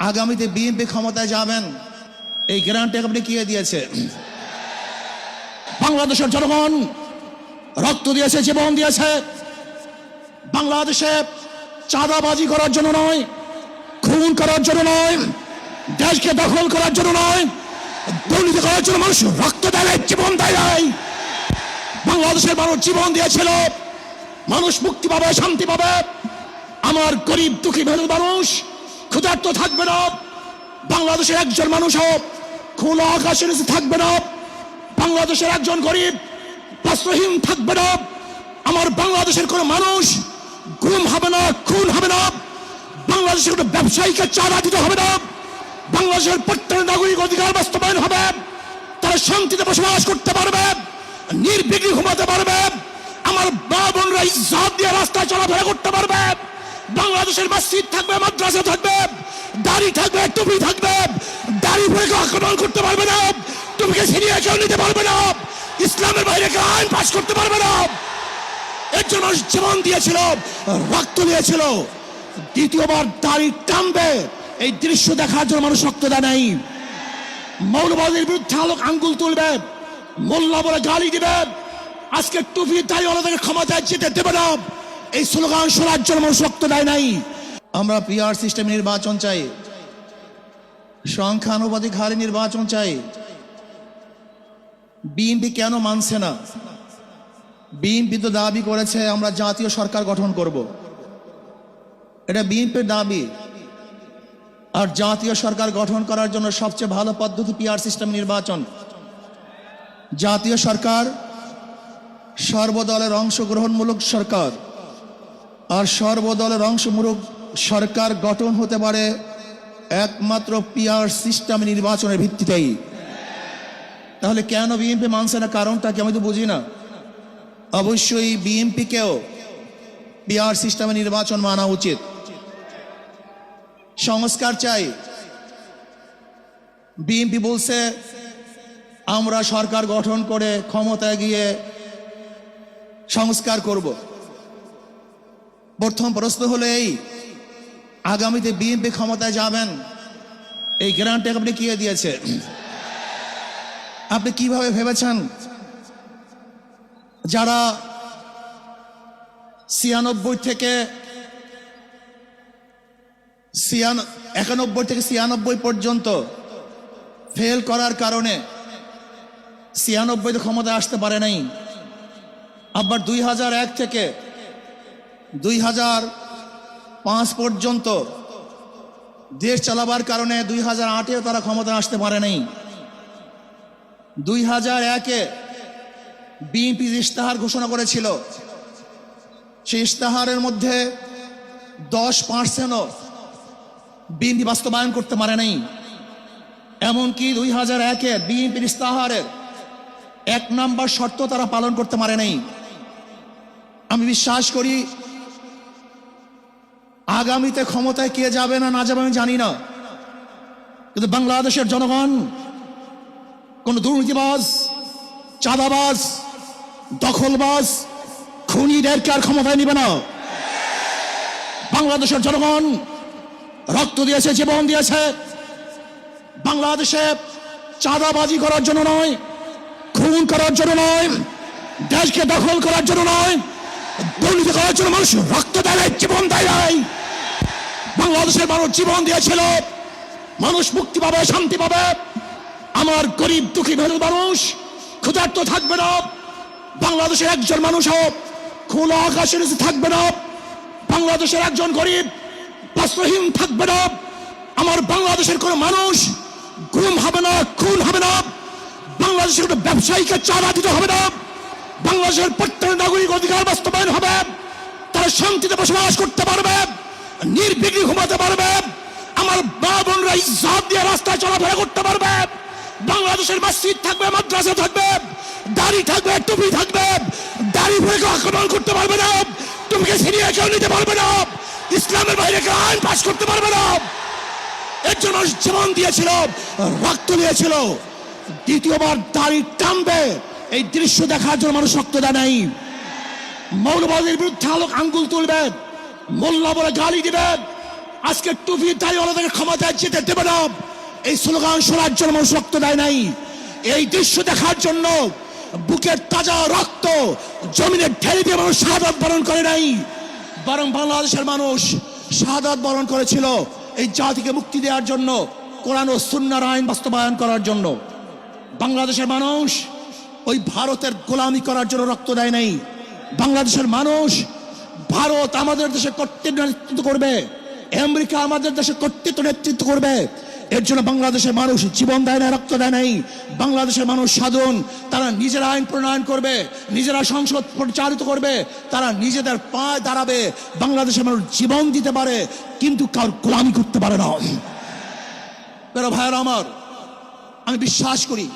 আগামীতে বিএনপি ক্ষমতায় যাবেন এই গ্যারান্টি আপনি কে দিয়েছে? বাংলাদেশের জনগণ রক্ত দিয়েছে, জীবন দিয়েছে। বাংলাদেশে চাঁদাবাজি করার জন্য নয়, খুন করার জন্য নয়, দেশকে দখল করার জন্য নয়, দুর্নীতি করার জন্য মানুষ রক্ত দেয়, জীবন দেয়। বাংলাদেশের মানুষ জীবন দিয়েছিল, মানুষ মুক্তি পাবে, শান্তি পাবে। আমার গরিব দুঃখী মেহনত মানুষ ক্ষুধার্ত থাকবে না। বাংলাদেশের একজন মানুষও খোলা আকাশের নিচে থাকবে না। বাংলাদেশের একজন গরিব বস্ত্রহীন থাকবে না। আমার বাংলাদেশের কোন মানুষ গুম হবে না, খুন হবে না। বাংলাদেশের কোন ব্যবসায়ীকে চাঁদা দিতে হবে না। বাংলাদেশের প্রত্যেক নাগরিক অধিকার বাস্তবায়ন হবে। তারা শান্তিতে বসবাস করতে পারবে, নির্বিঘ্নে ঘুমাতে পারবে। আমার মা বোনরা ইজ্জত দিয়ে রাস্তায় চলাফেরা করতে পারবে। বাংলাদেশের মসজিদ থাকবে, মাদ্রাসা থাকবে, দাড়ি থাকবে, টুপি থাকবে। দাড়ি পরে আক্রমণ করতে পারবে না, টুপিকে ছিনিয়ে কেউ নিতে পারবে না, ইসলামের বাইরে কেউ আইন পাশ করতে পারবে না। এর জন্য জীবন দিয়েছিল, রক্ত দিয়েছিল। দ্বিতীয়বার দাড়ি টানবে এই দৃশ্য দেখার জন্য মানুষ রক্ত দেয় নাই। মৌলবাদীর বিরুদ্ধে আলোক আঙ্গুল তুলবে, মোল্লা বলে গালি দিবে, আজকে টুপি দাড়িওয়ালাদেরকে ক্ষমতায় যেতে দেবে না, এই স্লোগান শোনার জন্য মানুষ রক্ত দেয় নাই। আমরা পিআর সিস্টেম নির্বাচন চাই, সংখ্যানুপাতিক হারে নির্বাচন চাই। বিএনপি কেন মানছে না? বিএনপি তো দাবি করেছে আমরা জাতীয় সরকার গঠন করব, এটা বিএনপির দাবি। আর জাতীয় সরকার গঠন করার জন্য সবচেয়ে ভালো পদ্ধতি পিআর সিস্টেম নির্বাচন। জাতীয় সরকার সর্বদলের অংশগ্রহণমূলক সরকার, আর সর্বদলের অংশমূলক সরকার গঠন হতে পারে একমাত্র পিআর সিস্টেম নির্বাচনের ভিত্তিতেই। তাহলে কেন বিএনপি মানছে না? কারণটা কি আমি তো বুঝি না। অবশ্যই বিএনপিকেও পিআর সিস্টেমে নির্বাচন মানা উচিত। সংস্কার চাই। বিএনপি বলছে আমরা সরকার গঠন করে ক্ষমতায় গিয়ে সংস্কার করব। প্রথম প্রশ্ন হলো এই, আগামীতে বিএনপি ক্ষমতায় যাবেন এই গ্যারান্টি আপনি কে দিয়েছে? আপনি কিভাবে ভেবেছেন যারা 91 থেকে 96 পর্যন্ত ফেল করার কারণে 96 ক্ষমতায় আসতে পারে নাই, আবার 2001 থেকে 2005 পর্যন্ত দেশ চালাবার কারণে 2008-এও তারা ক্ষমতায় আসতে পারে নাই। 2001-এ বিএনপি ইশতেহার ঘোষণা করেছিল, সেই ইশতেহারের মধ্যে 10%ও বিএনপি বাস্তবায়ন করতে পারে নাই। এমনকি 2001-এ বিএনপির ইশতেহারের 1 নম্বর শর্ত তারা পালন করতে পারে নাই। আমি বিশ্বাস করি আগামীতে ক্ষমতায় কে যাবে না না যাবে আমি জানি না, কিন্তু বাংলাদেশের জনগণ কোন দুর্নীতিবাজ, চাঁদাবাজ, দখলবাজ, খুনিদেরকে আর ক্ষমতায় নিবে না। বাংলাদেশের জনগণ রক্ত দিয়েছে, জীবন দিয়েছে। বাংলাদেশে চাঁদাবাজি করার জন্য নয়, খুন করার জন্য নয়, দেশকে দখল করার জন্য নয়, দুর্নীতি করার জন্য মানুষ রক্ত দেয়, জীবন দেয়। বাংলাদেশের মানুষ জীবন দিয়েছিল, মানুষ মুক্তি পাবে, শান্তি পাবে। আমার গরিব দুঃখী মেহনত মানুষ ক্ষুধার্ত থাকবে না। বাংলাদেশের একজন মানুষও খোলা আকাশের নিচে থাকবে না। বাংলাদেশের একজন গরিব বস্ত্রহীন থাকবে না। আমার বাংলাদেশের কোন মানুষ গুম হবে না, খুন হবে না। বাংলাদেশের কোন ব্যবসায়ীকে চাঁদা দিতে হবে না। বাংলাদেশের প্রত্যেক নাগরিক অধিকার বাস্তবায়ন হবে। তারা শান্তিতে বসবাস করতে পারবে, নির্বিঘ্নে ঘুমাতে পারবে। আমার মা বোনরা ইজ্জত দিয়ে রাস্তায় চলাফেরা করতে পারবে। বাংলাদেশের মসজিদ থাকবে, মাদ্রাসা থাকবে, দাড়ি থাকবে, টুপি থাকবে। দাড়ি পরে কেউ আক্রমণ করতে পারবে না, টুপিকে ছিনিয়ে কেউ নিতে পারবে না, ইসলামের বাইরে কেউ আইন পাশ করতে পারবে না। এর জন্য জীবন দিয়েছিল, রক্ত দিয়েছিল। দ্বিতীয়বার দাড়ি টানবে এই দৃশ্য দেখার জন্য মানুষ রক্ত দেয় নাই। মৌলবাদীর বিরুদ্ধে আলোক আঙ্গুল তুলবে, মোল্লা বলে গালি দিবে, আজকে টুপি দাড়িওয়ালাদের ক্ষমতায় যেতে দেবে না, এই স্লোগান শোনার জন্য মানুষ রক্ত দেয় নাই। এই দৃশ্য দেখার জন্য বুকের তাজা রক্ত জমিনে ঢেলে দিয়ে মানুষ শাহাদাত বরণ করে নাই, বরং বাংলাদেশের মানুষ শাহাদাত বরণ করেছিল এই জাতিকে মুক্তি দেওয়ার জন্য, কোরআন ও সুন্নাহর আইন বাস্তবায়ন করার জন্য। বাংলাদেশের মানুষ ওই ভারতের গোলামি করার জন্য রক্ত দেয় নাই। বাংলাদেশের মানুষ ভারত আমাদের দেশে কর্তৃত্ব নেতৃত্ব করবে, আমেরিকা আমাদের দেশে কর্তৃত্ব নেতৃত্ব করবে, এর জন্য বাংলাদেশের মানুষ জীবন দেয় না, রক্ত দেয় নাই। বাংলাদেশের মানুষ সাধন, তারা নিজেরা আইন প্রণয়ন করবে, নিজেরা সংসদ পরিচালিত করবে, তারা নিজেদের পায়ে দাঁড়াবে। বাংলাদেশের মানুষ জীবন দিতে পারে কিন্তু কার গোলামি করতে পারে না। প্রিয় ভাইয়েরা আমার, আমি বিশ্বাস করি